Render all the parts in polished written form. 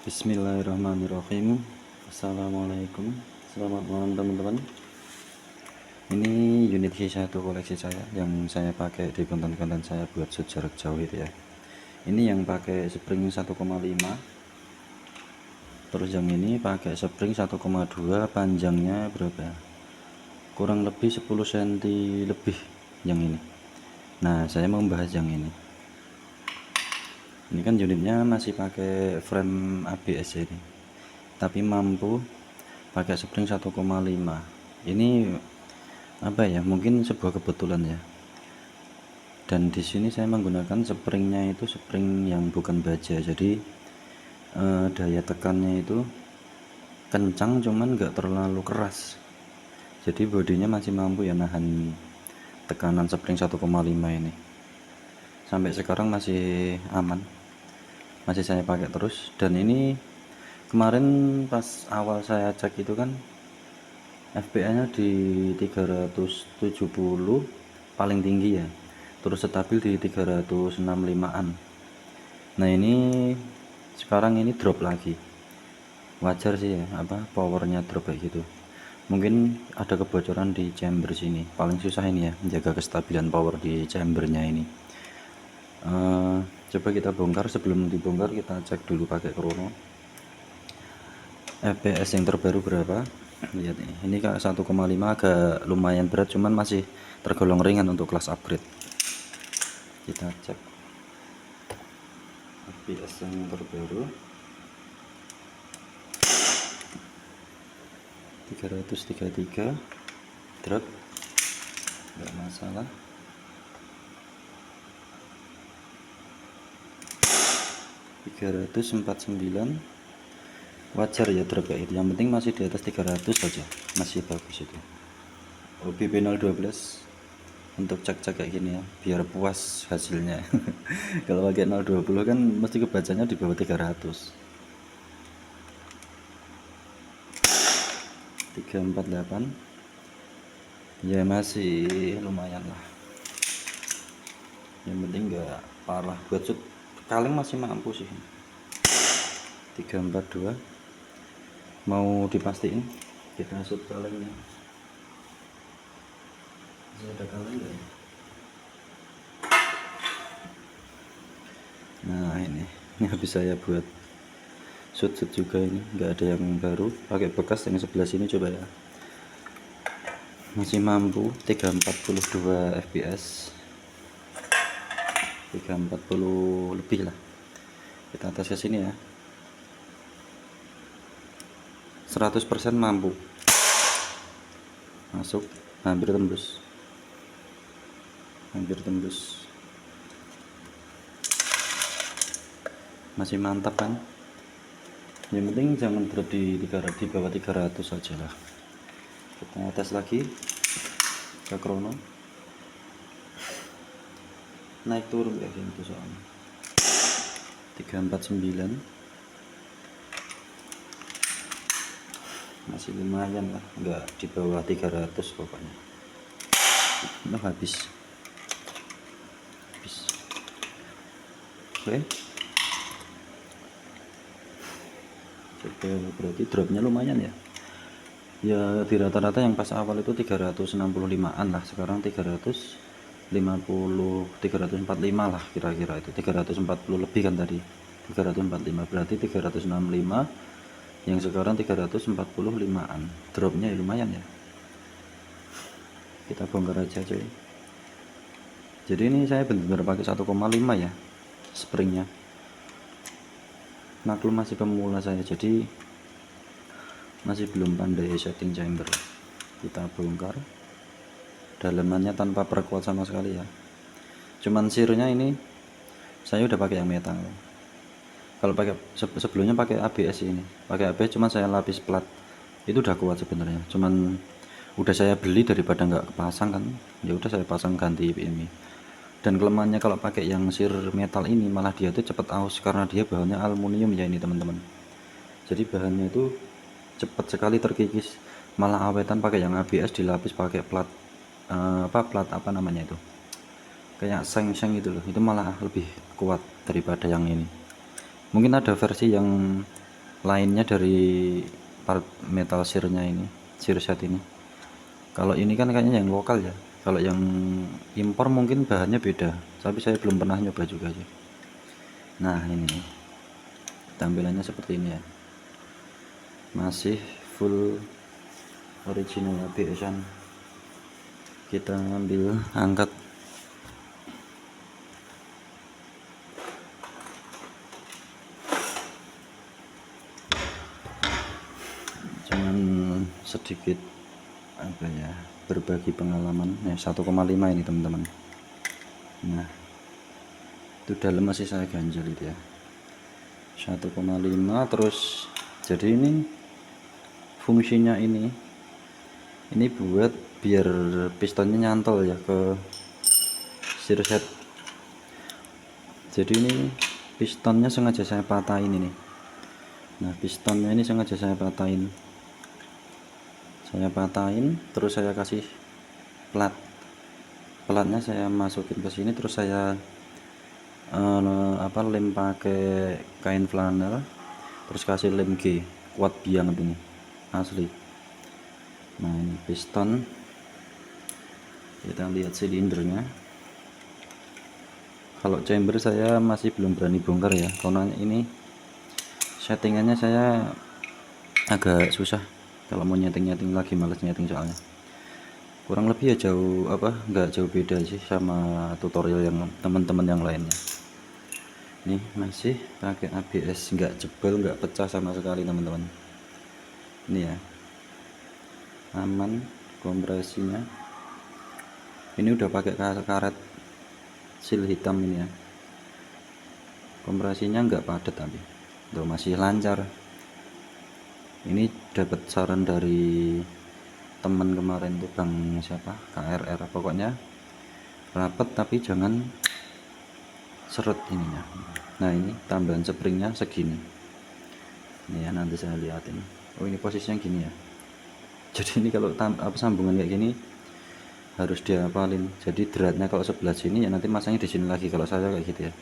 Bismillahirrahmanirrahim. Assalamualaikum. Selamat malam teman-teman. Ini unit C1 koleksi saya yang saya pakai di konten-konten saya buat shoot jarak jauh itu ya. Ini yang pakai spring 1,5. Terus yang ini pakai spring 1,2, panjangnya berapa? Kurang lebih 10 cm lebih yang ini. Nah, saya mau bahas yang ini. Ini kan unitnya masih pakai frame ABS ini, tapi mampu pakai spring 1,5. Ini apa ya, mungkin sebuah kebetulan ya. Dan di sini saya menggunakan springnya itu spring yang bukan baja, jadi daya tekannya itu kencang cuman nggak terlalu keras, jadi bodinya masih mampu ya nahan tekanan spring 1,5 ini. Sampai sekarang masih aman, masih saya pakai terus. Dan ini kemarin pas awal saya cek itu kan FPA nya di 370 paling tinggi ya, terus stabil di 365an. Nah ini sekarang ini drop lagi, wajar sih ya, powernya drop kayak gitu. Mungkin ada kebocoran di chamber sini, paling susah ini ya menjaga kestabilan power di chambernya ini. Coba kita bongkar. Sebelum dibongkar kita cek dulu pakai krono FPS yang terbaru berapa. Lihat ini kak 1,5 agak lumayan berat, cuman masih tergolong ringan untuk kelas upgrade. Kita cek FPS yang terbaru 333, drop nggak masalah. 349 wajar ya drop kayak itu, yang penting masih di atas 300 saja, masih bagus itu. OBP 012 untuk cek-cek kayak gini ya, biar puas hasilnya. Kalau pakai 020 kan mesti kebacanya di bawah 300. 348 ya masih lumayan lah, yang penting enggak parah. Buat shoot kaleng masih mampu sih. 342 mau dipastiin kita shoot kalengnya masih ada kaleng enggak ya? Nah ini habis saya buat shoot juga, ini enggak ada yang baru, pakai bekas yang sebelah sini. Coba ya, masih mampu 342 fps, 340 lebih lah. Kita tes ke sini ya, 100% mampu masuk, hampir tembus, masih mantap kan. Yang penting jangan drop di bawah 300 saja lah. Kita tes lagi ke krono, naik turun kayak gitu soalnya. 349 masih lumayan lah, enggak di bawah 300 pokoknya. Nah habis. Oke, coba berarti dropnya lumayan ya. Ya di rata-rata yang pas awal itu 365an lah, sekarang 345 lah kira-kira itu. 340 lebih kan tadi, 345 berarti 365, yang sekarang 345an. Dropnya ya lumayan ya. Kita bongkar aja coy. Jadi ini saya benar-benar pakai 1,5 ya springnya. Maklum masih pemula saya, jadi masih belum pandai setting chamber. Kita bongkar dalamannya tanpa perkuat sama sekali ya, cuman sirnya ini saya udah pakai yang metal. Kalau pakai sebelumnya pakai ABS, ini pakai ABS cuman saya lapis plat, itu udah kuat sebenarnya, cuman udah saya beli daripada nggak kepasang kan, ya udah saya pasang ganti ini. Dan kelemahannya kalau pakai yang sir metal ini, malah dia tuh cepet aus karena dia bahannya aluminium ya ini teman-teman. Jadi bahannya itu cepat sekali terkikis, malah awetan pakai yang ABS dilapis pakai plat plat apa namanya itu, kayak seng-seng gitu loh, itu malah lebih kuat daripada yang ini. Mungkin ada versi yang lainnya dari part metal shearnya ini, shear set ini. Kalau ini kan kayaknya yang lokal ya, kalau yang impor mungkin bahannya beda, tapi saya belum pernah nyoba juga sih. Nah ini tampilannya seperti ini ya, masih full original ABS-an. Kita ambil angkat, cuman sedikit apa ya, berbagi pengalaman ya. 1,5 ini teman-teman. Nah itu dalam masih saya ganjel itu ya, 1,5. Terus jadi ini fungsinya ini buat biar pistonnya nyantol ya ke shear set. Jadi ini pistonnya sengaja saya patahin ini. Nah pistonnya ini sengaja saya patahin, terus saya kasih platnya saya masukin ke sini, terus saya lem pakai kain flanel, terus kasih lem G kuat banget ini asli. Nah ini piston, kita lihat silindernya. Kalau chamber saya masih belum berani bongkar ya, karena ini settingannya saya agak susah kalau mau nyeting lagi, males nyeting soalnya. Kurang lebih ya nggak jauh beda sih sama tutorial yang teman-teman yang lainnya. Ini masih pakai ABS, nggak jebol, nggak pecah sama sekali teman-teman. Ini ya, aman kompresinya. Ini udah pakai karet seal hitam ini ya, kompresinya nggak padat tapi tuh masih lancar. Ini dapat saran dari teman kemarin tuh, Bang siapa, KRR, pokoknya rapet tapi jangan seret ininya. Nah ini tambahan springnya segini ini ya, nanti saya liatin. Oh ini posisinya gini ya, jadi ini kalau sambungan kayak gini harus dihafalin. Jadi dratnya kalau sebelah sini ya nanti masangnya di sini lagi, kalau saya kayak gitu ya,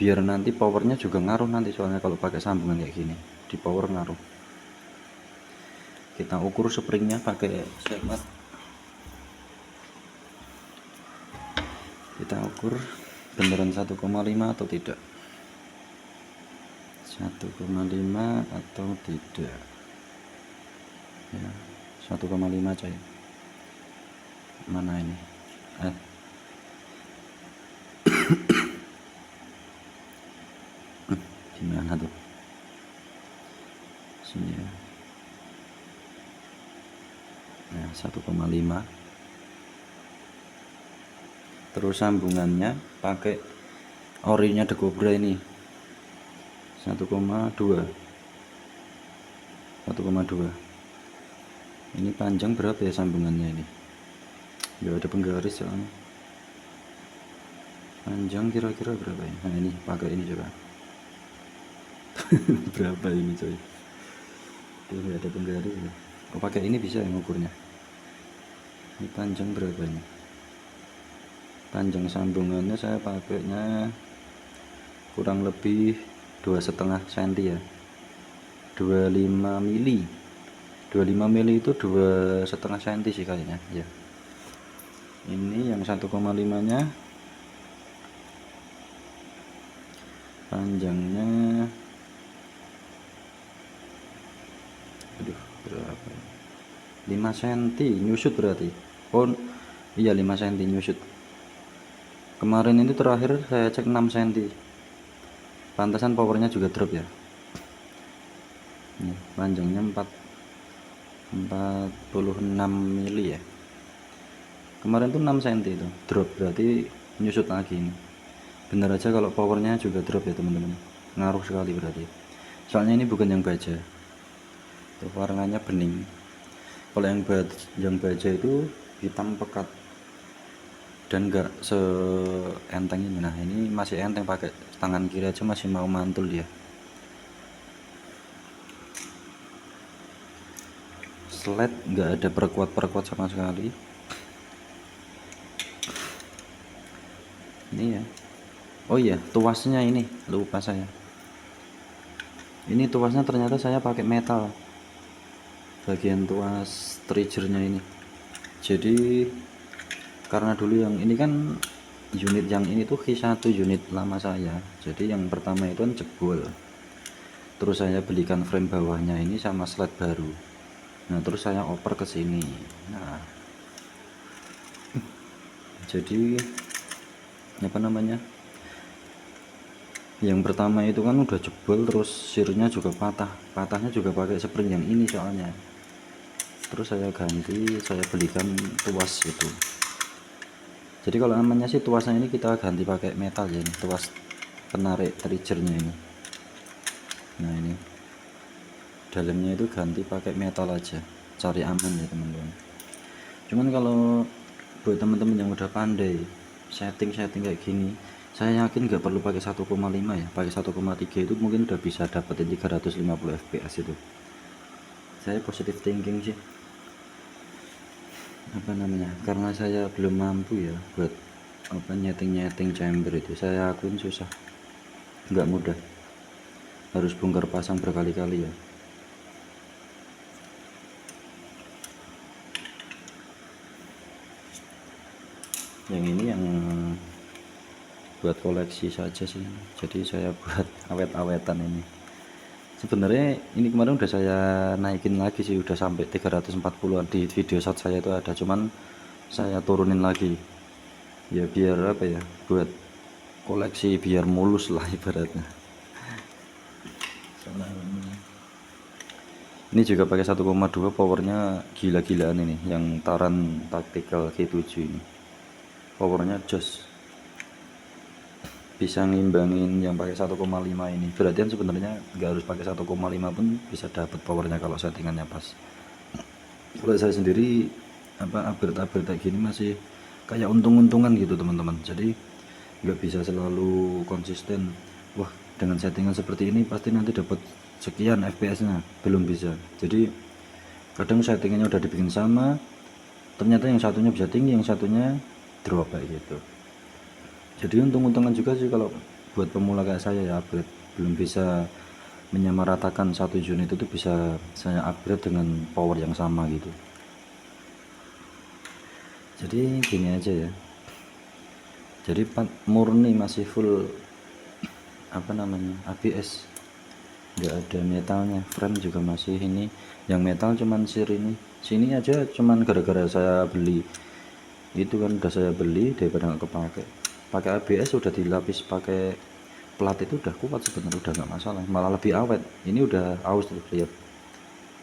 biar nanti powernya juga ngaruh nanti, soalnya kalau pakai sambungan kayak gini di power ngaruh. Kita ukur springnya pakai semat, kita ukur beneran 1,5 atau tidak, 1,5 atau tidak ya, 1,5 coy. Mana ini gimana tuh sini ya. Nah 1,5. terus sambungannya pakai orinya The Cobra ini 1,2. Ini panjang berapa ya sambungannya ini, nggak ada penggaris soalnya. Panjang kira-kira berapa ya? Nah ini pakai ini coba. Berapa ini coy, nggak ada penggaris ya. Oh pakai ini bisa ya ngukurnya. Ini panjang berapa ini, panjang sambungannya saya pakainya kurang lebih 2,5 cm ya, 25 mili. 25 mili itu 2,5 cm sih kayaknya ya. Ini yang 1,5 nya panjangnya berapa, 5 cm nyusut berarti. Oh iya 5 cm nyusut. Kemarin itu terakhir saya cek 6 cm, pantasan powernya juga drop ya. Ini panjangnya 46 mili ya, kemarin tuh 6 cm itu drop, berarti nyusut lagi ini. Bener aja kalau powernya juga drop ya teman-teman, ngaruh sekali berarti. Soalnya ini bukan yang baja tuh, warnanya bening. Kalau yang baja itu hitam pekat dan enggak seenteng ini. Nah ini masih enteng, pakai tangan kiri aja masih mau mantul dia. Slide nggak ada perkuat sama sekali ini ya. Oh iya tuasnya ini lupa saya, Ini tuasnya ternyata saya pakai metal, bagian tuas triggernya ini. Jadi karena dulu yang ini kan unit yang ini tuh Q1 unit lama saya, jadi yang pertama itu kan jebol, terus saya belikan frame bawahnya ini sama slide baru. Nah terus saya oper ke sini. Nah jadi apa namanya, yang pertama itu kan udah jebol, terus sirnya juga patahnya juga pakai spring yang ini soalnya. Terus saya ganti, saya belikan tuas itu. Jadi kalau namanya sih tuasnya ini kita ganti pakai metal ya, ini tuas penarik triggernya ini. Nah ini dalamnya itu ganti pakai metal aja, cari aman ya teman-teman. Cuman kalau buat teman-teman yang udah pandai setting kayak gini, saya yakin nggak perlu pakai 1,5 ya, pakai 1,3 itu mungkin udah bisa dapetin 350 fps itu. Saya positive thinking sih, apa namanya, karena saya belum mampu ya buat apa nyeting chamber itu. Saya akuin susah, nggak mudah, harus bongkar pasang berkali-kali ya. Yang ini yang buat koleksi saja sih, jadi saya buat awet-awetan ini. Sebenarnya ini kemarin udah saya naikin lagi sih, udah sampai 340-an di video shot saya itu ada, cuman saya turunin lagi ya biar apa ya, buat koleksi biar mulus lah ibaratnya. Ini juga pakai 1,2, powernya gila-gilaan ini, yang Taran Tactical G7 ini powernya jos, bisa ngimbangin yang pakai 1,5 ini. Berarti kan sebenarnya nggak harus pakai 1,5 pun bisa dapat powernya kalau settingannya pas. Kalau saya sendiri apa upgrade kayak gini masih kayak untung-untungan gitu teman-teman, jadi nggak bisa selalu konsisten. Wah dengan settingan seperti ini pasti nanti dapat sekian fps nya, belum bisa. Jadi kadang settingannya udah dibikin sama, ternyata yang satunya bisa tinggi, yang satunya drop kayak gitu. Jadi untung-untungan juga sih kalau buat pemula kayak saya ya, upgrade. Belum bisa menyamaratakan satu unit itu bisa saya upgrade dengan power yang sama gitu. Jadi gini aja ya, jadi murni masih full apa namanya ABS, nggak ada metalnya. Frame juga masih ini, yang metal cuman sir ini sini aja, cuman gara-gara saya beli itu kan, udah saya beli daripada nggak kepake. Pakai ABS udah dilapis pakai plat itu udah kuat sebenarnya, udah nggak masalah, malah lebih awet. Ini udah aus tuh lihat,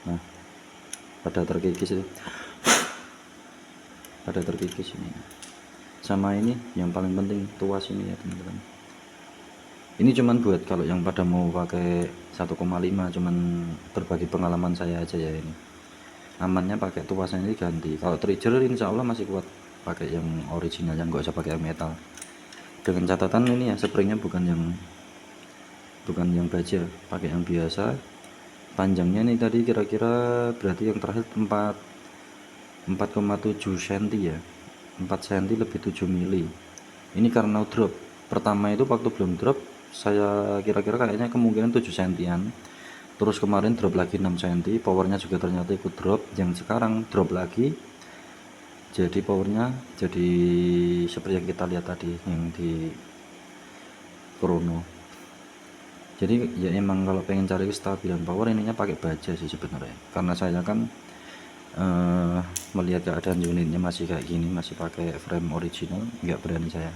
nah pada terkikis itu, pada terkikis ini. Sama ini yang paling penting tuas ini ya teman-teman. Ini cuman buat kalau yang pada mau pakai 1,5, cuman berbagi pengalaman saya aja ya. Ini amannya pakai tuasnya ini ganti. Kalau trigger insya Allah masih kuat pakai yang original, yang nggak usah pakai metal. Dengan catatan ini ya, springnya bukan yang baja, pakai yang biasa. Panjangnya nih tadi kira-kira berarti yang terakhir 4,7 cm ya, 4 cm lebih 7 mili. Ini karena drop pertama itu, waktu belum drop saya kira-kira kayaknya kemungkinan 7 cm, terus kemarin drop lagi 6 cm, powernya juga ternyata ikut drop. Yang sekarang drop lagi, jadi powernya jadi seperti yang kita lihat tadi yang di Chrono. Jadi ya emang kalau pengen cari kestabilan power ininya pakai baja sih sebenarnya, karena saya kan melihat keadaan unitnya masih kayak gini, masih pakai frame original, nggak berani saya.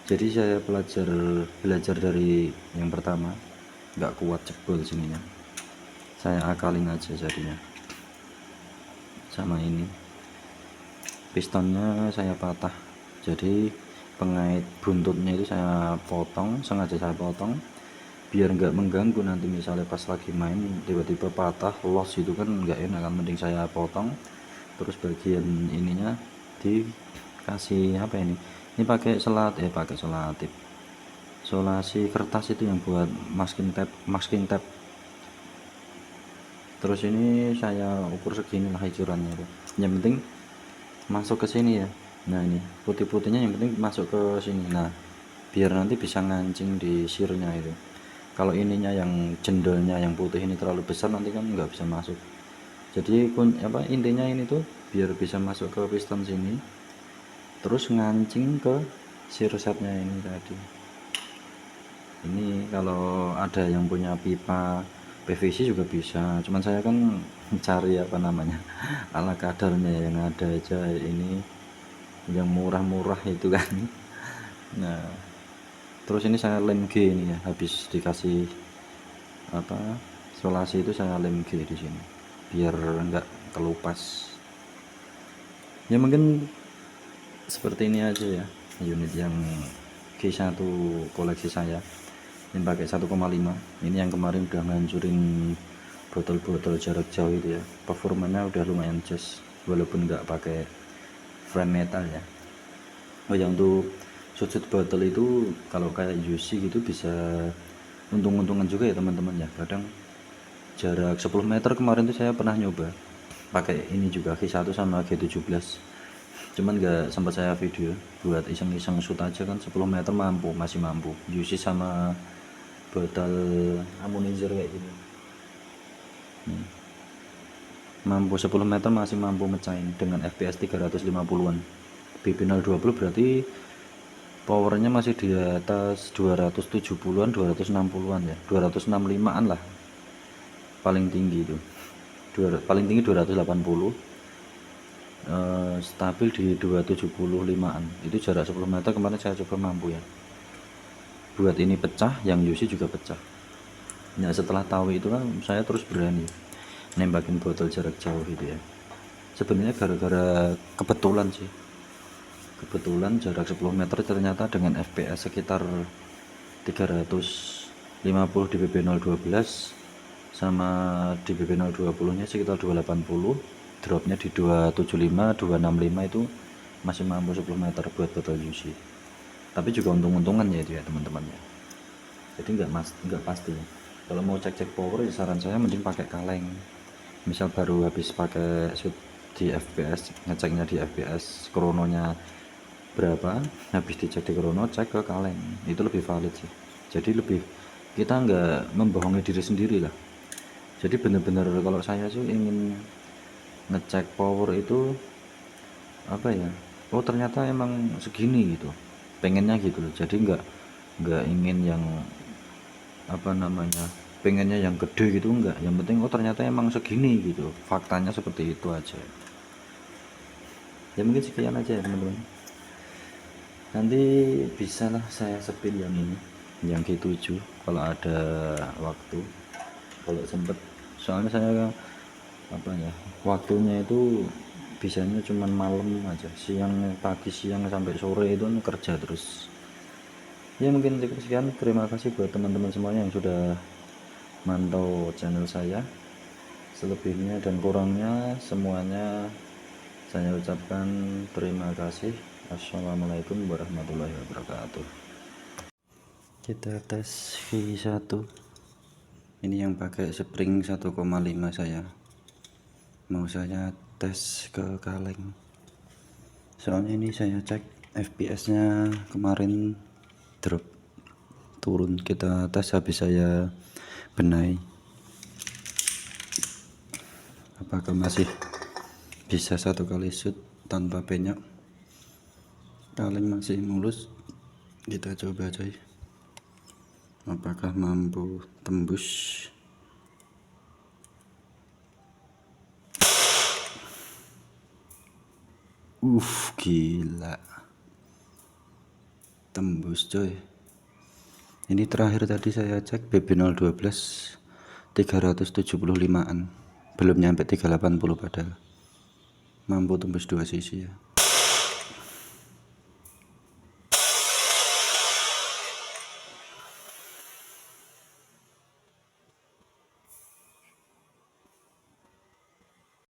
Jadi saya belajar dari yang pertama, nggak kuat jebol sininya, saya akalin aja jadinya. Sama ini pistonnya saya patah, jadi pengait buntutnya itu saya potong, sengaja saya potong biar nggak mengganggu nanti. Misalnya pas lagi main tiba-tiba patah los itu kan nggak enak kan, mending saya potong. Terus bagian ininya dikasih apa ini pakai selatip solasi kertas itu yang buat masking tape. Terus ini saya ukur segini lah hicurannya itu, yang penting masuk ke sini ya. Nah ini putih-putihnya yang penting masuk ke sini, nah biar nanti bisa ngancing di sirnya itu. Kalau ininya yang jendolnya yang putih ini terlalu besar nanti kan nggak bisa masuk. Jadi intinya ini tuh biar bisa masuk ke piston sini, terus ngancing ke si resetnya ini tadi. Ini kalau ada yang punya pipa PVC juga bisa, cuman saya kan cari ala kadarnya yang ada aja, ini yang murah-murah itu kan. Nah, terus ini saya lem G ini ya, habis dikasih isolasi itu saya lem G di sini biar enggak kelupas. Ya mungkin seperti ini aja ya unit yang G1 koleksi saya. Ini pakai 1,5. Ini yang kemarin udah ngancurin botol-botol jarak jauh itu ya. Performanya udah lumayan jos walaupun nggak pakai frame metal ya. Oh yang untuk sudut botol itu kalau kayak UC gitu bisa untung-untungan juga ya teman-teman ya. Kadang jarak 10 meter kemarin tuh saya pernah nyoba pakai ini juga G1 sama G17, cuman nggak sempat saya video buat iseng-iseng shoot aja kan. 10 meter masih mampu UC sama botol amunizer kayak gini mampu 10 meter masih mampu mecahin dengan FPS 350-an. BP020 berarti powernya masih di atas 270-an 260-an ya, 265-an lah paling tinggi itu. Paling tinggi 280, stabil di 275-an. Itu jarak 10 meter kemarin saya coba mampu ya. Buat ini pecah, yang UC juga pecah. Nah setelah tahu itu kan saya terus berani nembakin botol jarak jauh itu ya. Sebenarnya gara-gara kebetulan sih, kebetulan jarak 10 meter ternyata dengan FPS sekitar 350 di BB012 sama di BB020 nya sekitar 280, dropnya di 275 265 itu masih mampu 10 meter buat botol UC. Tapi juga untung-untungan ya itu ya teman-teman ya. Jadi nggak pasti. Kalau mau cek-cek power ya saran saya mending pakai kaleng. Misal baru habis pakai shoot di FPS, ngeceknya di FPS krononya berapa, habis dicek di krono cek ke kaleng, itu lebih valid sih. Jadi lebih kita nggak membohongi diri sendiri lah. Jadi bener-bener kalau saya sih ingin ngecek power itu oh ternyata emang segini gitu, pengennya gitu loh. Jadi nggak ingin yang pengennya yang gede gitu, enggak. Yang penting oh ternyata emang segini gitu, faktanya seperti itu aja ya. Mungkin sekian aja ya teman-teman, nanti bisalah saya sepin yang ini, yang G7 kalau ada waktu, kalau sempet. Soalnya saya waktunya itu bisanya cuman malam aja, pagi siang sampai sore itu kerja terus ya. Mungkin cukup sekian, terima kasih buat teman-teman semuanya yang sudah mantau channel saya. Selebihnya dan kurangnya semuanya saya ucapkan terima kasih. Assalamualaikum warahmatullahi wabarakatuh. Kita tes V1 ini yang pakai spring 1,5 saya mau saya tes ke kaleng. Soalnya ini saya cek FPS nya kemarin drop turun. Kita tes habis saya benahi apakah masih bisa 1 kali shoot tanpa penyok. Kaleng masih mulus, kita coba coy apakah mampu tembus. Gila tembus coy. Ini terakhir tadi saya cek BB012 375an, belum nyampe 380 padahal mampu tembus 2 sisi ya.